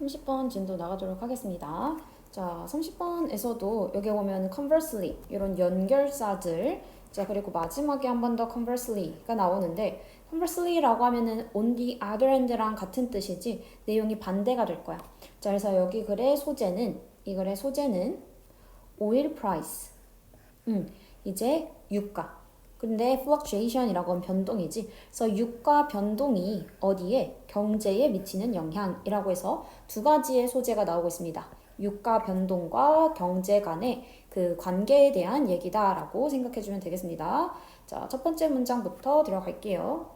30번 진도 나가도록 하겠습니다. 자, 30번에서도 여기 보면 conversely 이런 연결사들, 자 그리고 마지막에 한 번 더 conversely가 나오는데 conversely라고 하면은 on the other hand랑 같은 뜻이지 내용이 반대가 될 거야. 자 그래서 여기 글의 소재는 이 글의 소재는 oil price. 이제 유가. 근데 fluctuation이라고 하면 변동이지. 그래서 유가 변동이 어디에? 경제에 미치는 영향이라고 해서 두 가지의 소재가 나오고 있습니다. 유가 변동과 경제 간의 그 관계에 대한 얘기다라고 생각해주면 되겠습니다. 자, 첫 번째 문장부터 들어갈게요.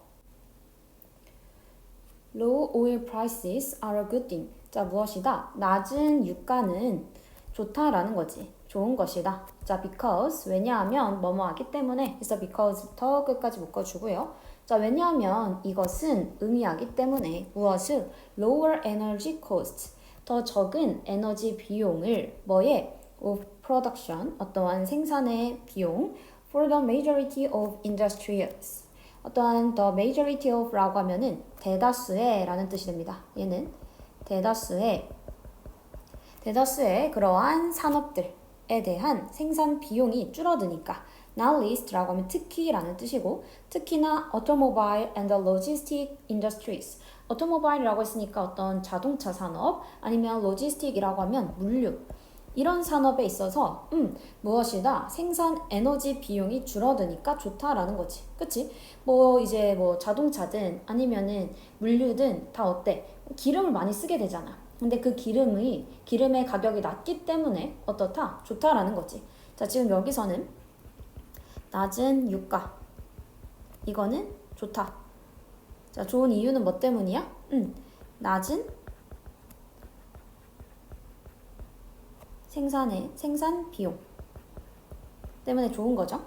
Low oil prices are a good thing. 자, 무엇이다? 낮은 유가는 좋다라는 거지. 좋은 것이다. 자, because 왜냐하면 뭐뭐 하기 때문에 그래서 because부터 끝까지 묶어주고요. 자, 왜냐하면 이것은 의미하기 때문에 무엇을 lower energy cost 더 적은 에너지 비용을 뭐에 of production 어떠한 생산의 비용 for the majority of industries 어떠한 the majority of라고 하면은 대다수의 라는 뜻이 됩니다. 얘는 대다수의 그러한 산업들에 대한 생산 비용이 줄어드니까 not least라고 하면 특히라는 뜻이고 특히나 automobile and the logistic industries automobile이라고 했으니까 어떤 자동차 산업 아니면 logistic이라고 하면 물류 이런 산업에 있어서 무엇이다 생산 에너지 비용이 줄어드니까 좋다라는 거지. 그치? 뭐 이제 뭐 자동차든 아니면은 물류든 다 어때? 기름을 많이 쓰게 되잖아. 근데 그 기름의 가격이 낮기 때문에 어떻다? 좋다라는 거지. 자, 지금 여기서는 낮은 유가. 이거는 좋다. 자, 좋은 이유는 뭐 때문이야? 낮은 생산 비용 때문에 좋은 거죠.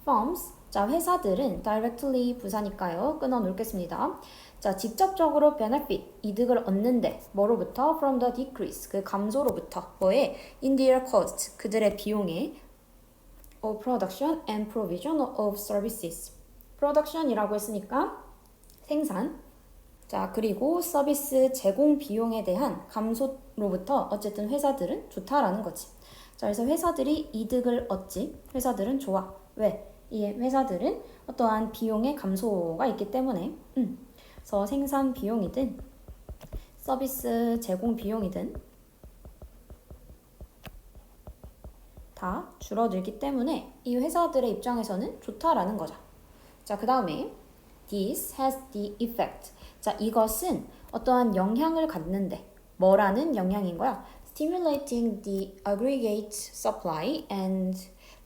Firms, 자 회사들은 directly 부사니까요. 끊어 놓겠습니다. 자 직접적으로 benefit, 이득을 얻는데 뭐로부터? From the decrease, 그 감소로부터 뭐에? In their cost, 그들의 비용에 of production and provision of services. production이라고 했으니까 생산, 자 그리고 서비스 제공 비용에 대한 감소로부터 어쨌든 회사들은 좋다라는 거지. 자 그래서 회사들이 이득을 얻지. 회사들은 좋아. 왜? 이 회사들은 어떠한 비용의 감소가 있기 때문에 그래서 생산 비용이든 서비스 제공 비용이든 다 줄어들기 때문에 이 회사들의 입장에서는 좋다라는 거죠. 자 그 다음에 This has the effect. 자, 이것은 어떠한 영향을 갖는데 뭐라는 영향인 거야? Stimulating the aggregate supply and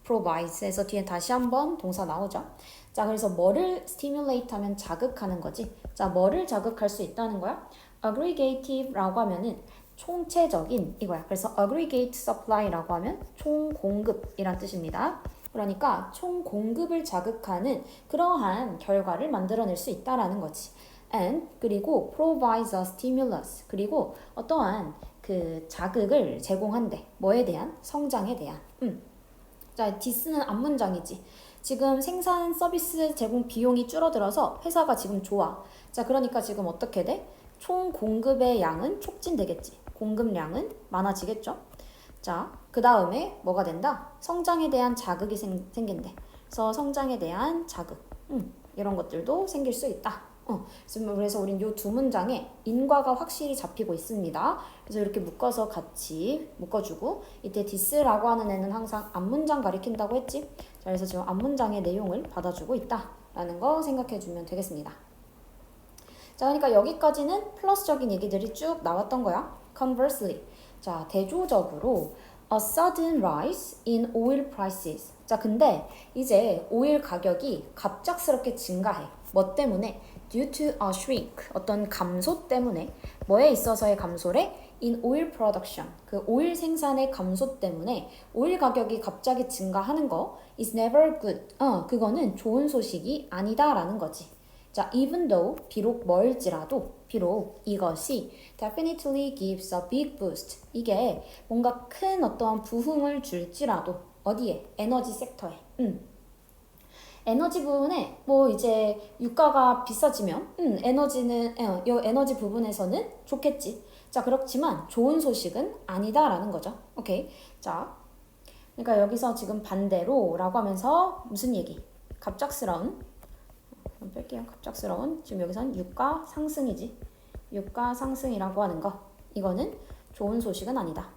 provides. 에서 뒤에 다시 한번 동사 나오죠. 자, 그래서 뭐를 stimulate 하면 자극하는 거지. 자, 뭐를 자극할 수 있다는 거야? aggregative라고 하면은 총체적인 이거야. 그래서 aggregate supply라고 하면 총 공급이란 뜻입니다. 그러니까 총 공급을 자극하는 그러한 결과를 만들어낼 수 있다라는 거지. And 그리고 provides a stimulus 그리고 어떠한 그 자극을 제공한대. 뭐에 대한? 성장에 대한. 자, this는 앞문장이지. 지금 생산 서비스 제공 비용이 줄어들어서 회사가 지금 좋아. 자, 그러니까 지금 어떻게 돼? 총 공급의 양은 촉진되겠지. 공급량은 많아지겠죠. 자, 그 다음에 뭐가 된다? 성장에 대한 자극이 생긴대. 그래서 성장에 대한 자극, 이런 것들도 생길 수 있다. 그래서 우린 이 두 문장에 인과가 확실히 잡히고 있습니다. 그래서 이렇게 묶어서 같이 묶어주고 이때 this라고 하는 애는 항상 앞문장 가리킨다고 했지. 자, 그래서 지금 앞문장의 내용을 받아주고 있다라는 거 생각해주면 되겠습니다. 자, 그러니까 여기까지는 플러스적인 얘기들이 쭉 나왔던 거야. Conversely, 자 대조적으로 a sudden rise in oil prices. 자 근데 이제 오일 가격이 갑작스럽게 증가해. 뭐 때문에? Due to a shrink, 어떤 감소 때문에. 뭐에 있어서의 감소래? In oil production, 그 오일 생산의 감소 때문에 오일 가격이 갑자기 증가하는 거 is never good. 그거는 좋은 소식이 아니다라는 거지. 자, even though, 비록 비록 이것이 definitely gives a big boost. 이게 뭔가 큰 어떠한 부흥을 줄지라도 어디에? 에너지 섹터에. 에너지 부분에 뭐 이제 유가가 비싸지면 이 에너지 부분에서는 좋겠지. 자, 그렇지만 좋은 소식은 아니다라는 거죠. 오케이. 자, 그러니까 여기서 지금 반대로라고 하면서 무슨 얘기? 갑작스러운 뺄게요. 갑작스러운 지금 여기서는 유가 상승이지. 유가 상승이라고 하는 거 이거는 좋은 소식은 아니다.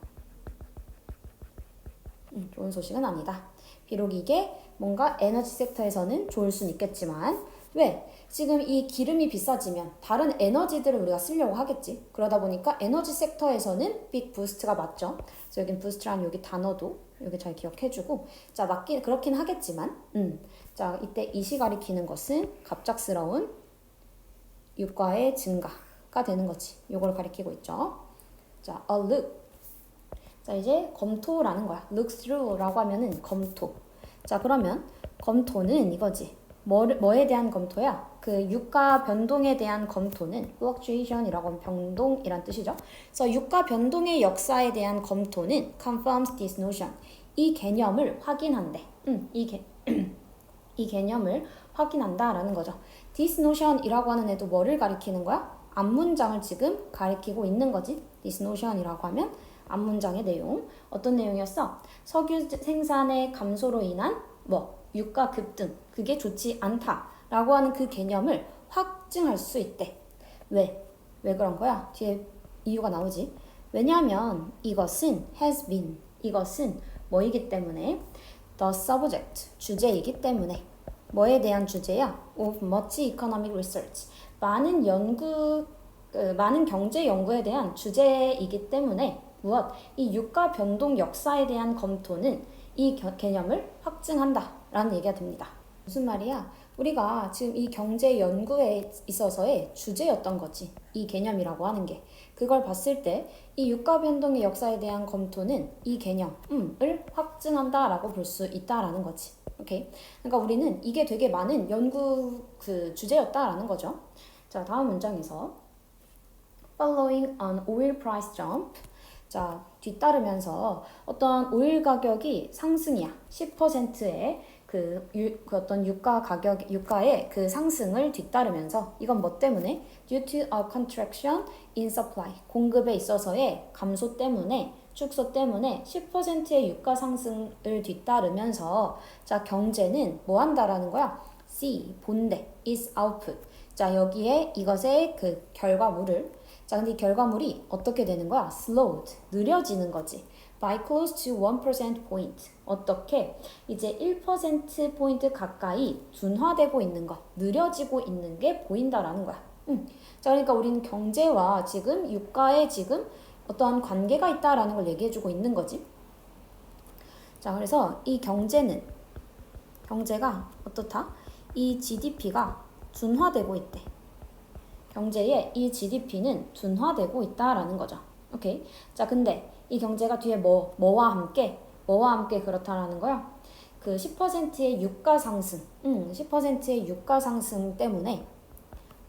좋은 소식은 아니다. 비록 이게 뭔가 에너지 섹터에서는 좋을 수는 있겠지만 왜? 지금 이 기름이 비싸지면 다른 에너지들을 우리가 쓰려고 하겠지. 그러다 보니까 에너지 섹터에서는 빅 부스트가 맞죠. 그래서 여긴 부스트라는 여기 단어도 여기 잘 기억해주고 자 맞긴 그렇긴 하겠지만 자 이때 이시 가리키는 것은 갑작스러운 유가의 증가가 되는 거지. 요걸 가리키고 있죠. 자 a look 자 이제 검토라는 거야. look through라고 하면은 검토. 자 그러면 검토는 이거지. 뭐에 대한 검토야? 그 유가 변동에 대한 검토는 fluctuation이라고 하면 변동이란 뜻이죠. 그래서 유가 변동의 역사에 대한 검토는 confirms this notion. 이 개념을 확인한대. 이 개념을 확인한다라는 거죠. this notion이라고 하는 애도 뭐를 가리키는 거야? 앞문장을 지금 가리키고 있는 거지. this notion이라고 하면 앞문장의 내용. 어떤 내용이었어? 석유 생산의 감소로 인한 유가 급등. 그게 좋지 않다라고 하는 그 개념을 확증할 수 있대. 왜? 왜 그런 거야? 뒤에 이유가 나오지. 왜냐하면 이것은 has been. 이것은 뭐이기 때문에? the subject. 주제이기 때문에. 뭐에 대한 주제야? of much economic research. 많은 많은 경제 연구에 대한 주제이기 때문에 무엇? 이 유가 변동 역사에 대한 검토는 이 개념을 확증한다 라는 얘기가 됩니다. 무슨 말이야? 우리가 지금 이 경제 연구에 있어서의 주제였던 거지. 이 개념이라고 하는 게. 그걸 봤을 때 이 유가 변동의 역사에 대한 검토는 이 개념을 확증한다라고 볼 수 있다라는 거지. 오케이? 그러니까 우리는 이게 되게 많은 연구 그 주제였다라는 거죠. 자, 다음 문장에서 following an oil price jump 자, 뒤따르면서 어떤 오일 가격이 상승이야. 10%의 그 어떤 유가의 그 상승을 뒤따르면서 이건 뭐 때문에? Due to a contraction in supply. 공급에 있어서의 감소 때문에 축소 때문에 10%의 유가 상승을 뒤따르면서 자, 경제는 뭐 한다라는 거야? C, 본대, is output. 자, 여기에 이것의 그 결과물을 자, 근데 이 결과물이 어떻게 되는 거야? slowed, 느려지는 거지. by close to 1% point. 어떻게? 이제 1%포인트 가까이 둔화되고 있는 거, 느려지고 있는 게 보인다라는 거야. 자, 그러니까 우리는 경제와 지금 유가에 지금 어떠한 관계가 있다라는 걸 얘기해주고 있는 거지. 자, 그래서 이 경제가 어떻다? 이 GDP가 둔화되고 있대. 경제의 이 GDP는 둔화되고 있다라는 거죠. 오케이. 자, 근데 이 경제가 뒤에 뭐와 함께 그렇다라는 거야. 그 10%의 유가 상승, 10%의 유가 상승 때문에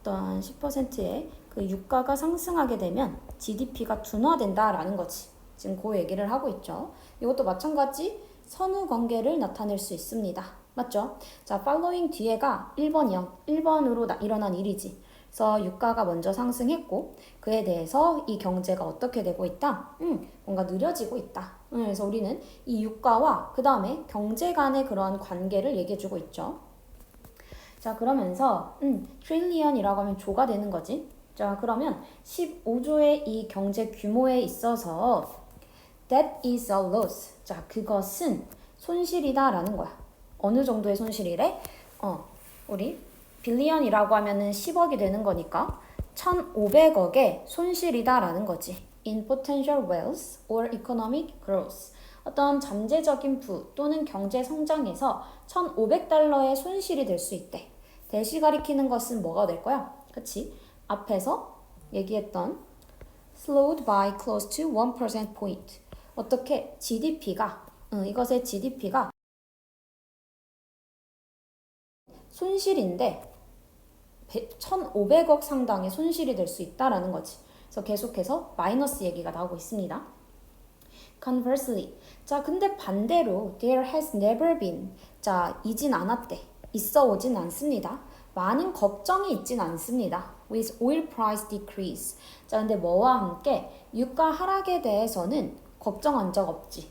어떤 10%의 그 유가가 상승하게 되면 GDP가 둔화된다라는 거지. 지금 그 얘기를 하고 있죠. 이것도 마찬가지 선후 관계를 나타낼 수 있습니다. 맞죠? 자, following 뒤에가 1번으로 일어난 일이지. 그래서 유가가 먼저 상승했고 그에 대해서 이 경제가 어떻게 되고 있다? 뭔가 느려지고 있다. 그래서 우리는 이 유가와 그 다음에 경제 간의 그러한 관계를 얘기해주고 있죠. 자, 그러면서 트릴리언이라고 하면 조가 되는 거지. 자, 그러면 15조의 이 경제 규모에 있어서 that is a loss. 자, 그것은 손실이다라는 거야. 어느 정도의 손실이래? 우리 빌리언이라고 하면은 10억이 되는 거니까 1,500억의 손실이다라는 거지. in potential wealth or economic growth. 어떤 잠재적인 부 또는 경제 성장에서 1,500달러의 손실이 될 수 있대. 대시 가리키는 것은 뭐가 될 거야? 그치? 앞에서 얘기했던 slowed by close to 1% point. 어떻게 GDP가 이것의 GDP가 손실인데 1,500억 상당의 손실이 될 수 있다라는 거지. 그래서 계속해서 마이너스 얘기가 나오고 있습니다. Conversely, 자 근데 반대로 there has never been, 자 이진 않았대. 있어 오진 않습니다. 많은 걱정이 있진 않습니다. With oil price decrease. 자, 근데 뭐와 함께 유가 하락에 대해서는 걱정한 적 없지.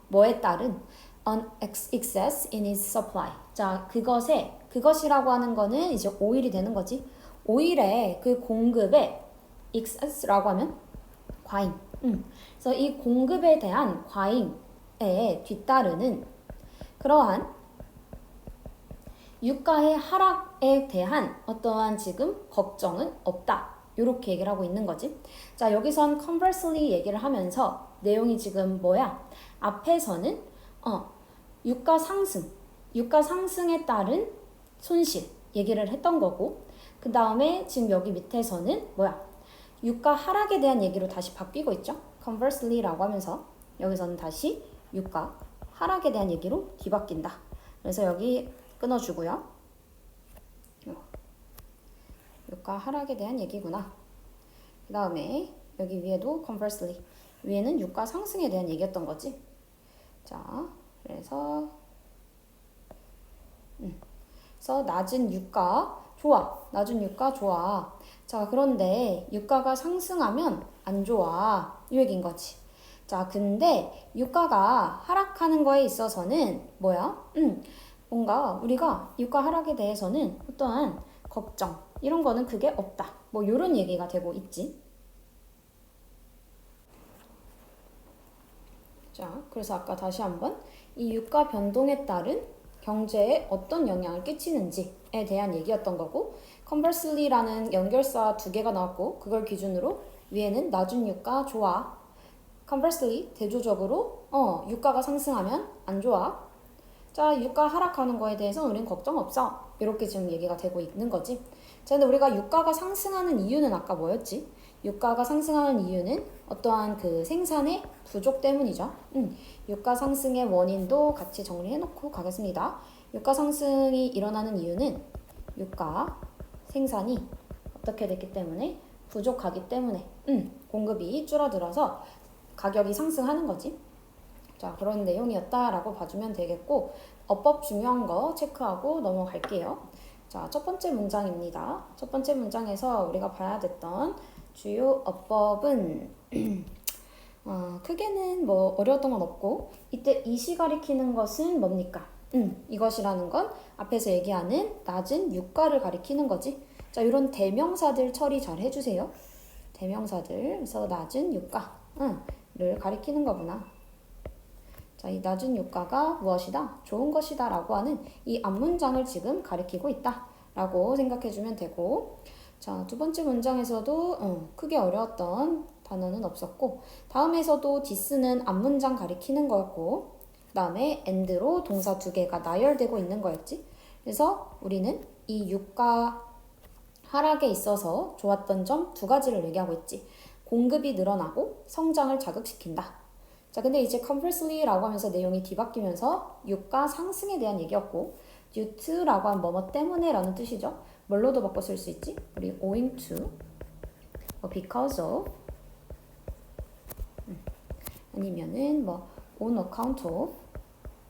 뭐에 따른 an excess in its supply. 자, 그것이라고 하는 거는 이제 오일이 되는 거지. 오일의 그 공급에 excess라고 하면 과잉. 그래서 이 공급에 대한 과잉에 뒤따르는 그러한 유가의 하락에 대한 어떠한 지금 걱정은 없다. 이렇게 얘기를 하고 있는 거지. 자, 여기선 conversely 얘기를 하면서 내용이 지금 뭐야? 앞에서는 유가 상승에 따른 손실 얘기를 했던 거고, 그 다음에 지금 여기 밑에서는 뭐야? 유가 하락에 대한 얘기로 다시 바뀌고 있죠. conversely라고 하면서 여기서는 다시 유가 하락에 대한 얘기로 뒤바뀐다. 그래서 여기 끊어주고요. 유가 하락에 대한 얘기구나. 그 다음에 여기 위에도 conversely. 위에는 유가 상승에 대한 얘기였던 거지. 자, 그래서 낮은 유가 좋아. 낮은 유가 좋아. 자, 그런데 유가가 상승하면 안 좋아. 이 얘기인 거지. 자, 근데 유가가 하락하는 거에 있어서는 뭐야? 뭔가 우리가 유가 하락에 대해서는 어떠한 걱정 이런 거는 그게 없다. 뭐 이런 얘기가 되고 있지. 자, 그래서 아까 다시 한번 이 유가 변동에 따른 경제에 어떤 영향을 끼치는지에 대한 얘기였던 거고, conversely라는 연결사 두 개가 나왔고, 그걸 기준으로 위에는 낮은 유가 좋아. conversely 대조적으로 유가가 상승하면 안 좋아. 자, 유가 하락하는 거에 대해서 우리는 걱정 없어. 이렇게 지금 얘기가 되고 있는 거지. 자, 근데 우리가 유가가 상승하는 이유는 아까 뭐였지? 유가가 상승하는 이유는 어떠한 그 생산의 부족 때문이죠. 유가 상승의 원인도 같이 정리해 놓고 가겠습니다. 유가 상승이 일어나는 이유는 유가 생산이 어떻게 됐기 때문에 부족하기 때문에 공급이 줄어들어서 가격이 상승하는 거지. 자, 그런 내용이었다라고 봐주면 되겠고, 어법 중요한 거 체크하고 넘어갈게요. 자, 첫 번째 문장입니다. 첫 번째 문장에서 우리가 봐야 됐던 주요 어법은 크게는 뭐 어려웠던 건 없고, 이때 이시 가리키는 것은 뭡니까? 이것이라는 건 앞에서 얘기하는 낮은 유가를 가리키는 거지. 자, 이런 대명사들 처리 잘 해주세요. 대명사들, 그래서 낮은 유가를 가리키는 거구나. 자, 이 낮은 유가가 무엇이다? 좋은 것이다 라고 하는 이 앞문장을 지금 가리키고 있다 라고 생각해주면 되고, 자, 두 번째 문장에서도 크게 어려웠던 단어는 없었고, 다음에서도 this는 앞문장 가리키는 거였고, 그 다음에 and로 동사 두 개가 나열되고 있는 거였지. 그래서 우리는 이 유가 하락에 있어서 좋았던 점 두 가지를 얘기하고 있지. 공급이 늘어나고 성장을 자극시킨다. 자, 근데 이제 conversely라고 하면서 내용이 뒤바뀌면서 유가 상승에 대한 얘기였고, due to라고 하면 뭐뭐 때문에 라는 뜻이죠. 뭘로도 바꿔 쓸 수 있지? 우리 owing to, because of, 아니면은 뭐 on account of,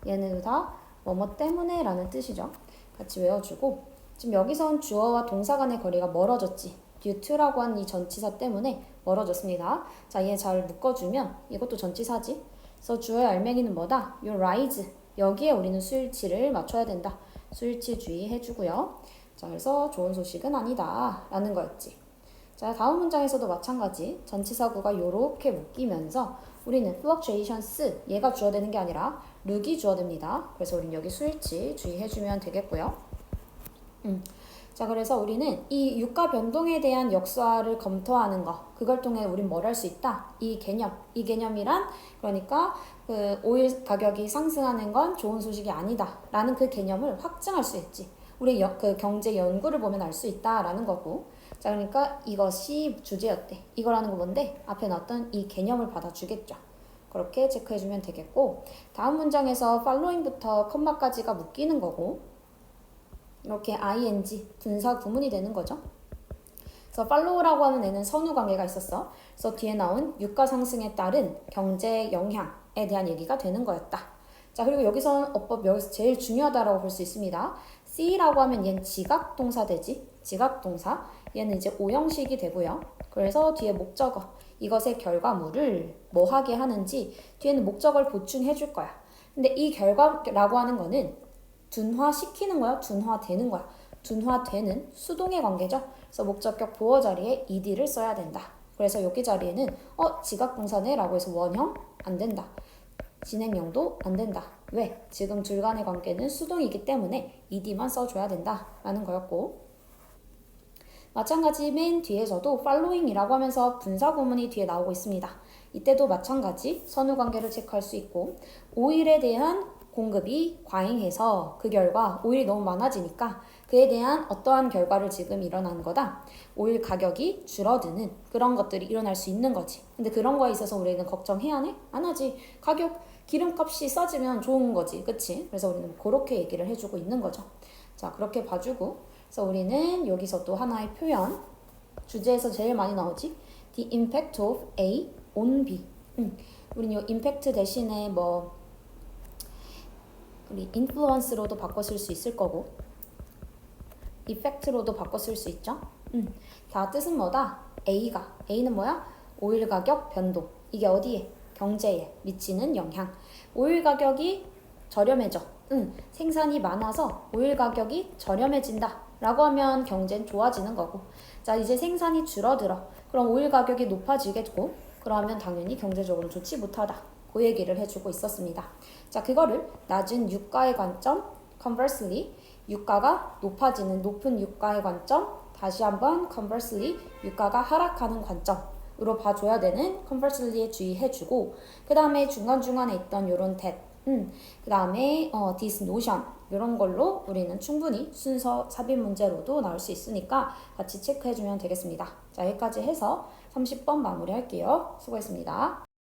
얘네도 다 뭐뭐 때문에 라는 뜻이죠. 같이 외워주고, 지금 여기선 주어와 동사 간의 거리가 멀어졌지. due to라고 하는 이 전치사 때문에 멀어졌습니다. 자, 얘 잘 묶어주면 이것도 전치사지. 그래서 주어의 알맹이는 뭐다? your rise. 여기에 우리는 수일치를 맞춰야 된다. 수일치 주의해주고요. 자, 그래서 좋은 소식은 아니다 라는 거였지. 자, 다음 문장에서도 마찬가지. 전치사구가 요렇게 묶이면서 우리는 fluctuations, 얘가 주어되는 게 아니라 룩이 주어됩니다. 그래서 우리는 여기 수일치 주의해주면 되겠고요. 자, 그래서 우리는 이 유가 변동에 대한 역사를 검토하는 거, 그걸 통해 우린 뭘 할 수 있다? 이 개념이란, 그러니까 그 오일 가격이 상승하는 건 좋은 소식이 아니다 라는 그 개념을 확증할 수 있지. 우리 그 경제 연구를 보면 알 수 있다라는 거고. 자, 그러니까 이것이 주제였대. 이거라는 거 뭔데? 앞에 나왔던 이 개념을 받아주겠죠. 그렇게 체크해주면 되겠고, 다음 문장에서 following부터 컴마까지가 묶이는 거고, 이렇게 ing, 분사 구문이 되는 거죠. 그래서 follow라고 하는 애는 선후 관계가 있었어. 그래서 뒤에 나온 유가 상승에 따른 경제 영향에 대한 얘기가 되는 거였다. 자, 그리고 여기서 어법, 여기서 제일 중요하다라고 볼 수 있습니다. C라고 하면 얘는 지각동사 되지? 지각동사. 얘는 이제 오형식이 되고요. 그래서 뒤에 목적어, 이것의 결과물을 뭐 하게 하는지 뒤에는 목적어를 보충해 줄 거야. 근데 이 결과라고 하는 거는 둔화시키는 거야? 둔화되는 거야? 둔화되는 수동의 관계죠. 그래서 목적격 보어 자리에 ed를 써야 된다. 그래서 여기 자리에는 지각동사네 라고 해서 원형 안 된다. 진행형도 안 된다. 왜? 지금 둘 간의 관계는 수동이기 때문에 ed만 써줘야 된다 라는 거였고, 마찬가지 맨 뒤에서도 following이라고 하면서 분사 구문이 뒤에 나오고 있습니다. 이때도 마찬가지 선후관계를 체크할 수 있고, 오일에 대한 공급이 과잉해서 그 결과 오일이 너무 많아지니까 그에 대한 어떠한 결과를 지금 일어난 거다. 오일 가격이 줄어드는 그런 것들이 일어날 수 있는 거지. 근데 그런 거에 있어서 우리는 걱정해야 하네? 안 하지. 기름값이 싸지면 좋은 거지. 그치? 그래서 우리는 그렇게 얘기를 해주고 있는 거죠. 자, 그렇게 봐주고, 그래서 우리는 여기서 또 하나의 표현, 주제에서 제일 많이 나오지? The impact of A on B. 우린 요 impact 대신에 우리 influence로도 바꿔 쓸 수 있을 거고, effect로도 바꿔 쓸 수 있죠? 다 뜻은 뭐다? A는 뭐야? 오일 가격 변동. 이게 어디에? 경제에 미치는 영향. 오일 가격이 저렴해져. 생산이 많아서 오일 가격이 저렴해진다 라고 하면 경제는 좋아지는 거고, 자, 이제 생산이 줄어들어. 그럼 오일 가격이 높아지겠고, 그러면 당연히 경제적으로 좋지 못하다. 그 얘기를 해주고 있었습니다. 자, 그거를 낮은 유가의 관점, conversely, 유가가 높아지는 높은 유가의 관점, 다시 한번 conversely, 유가가 하락하는 관점으로 봐줘야 되는 conversely에 주의해주고, 그 다음에 중간중간에 있던 요런 that, 그 다음에 this notion, 이런 걸로 우리는 충분히 순서 삽입 문제로도 나올 수 있으니까 같이 체크해주면 되겠습니다. 자, 여기까지 해서 30번 마무리할게요. 수고했습니다.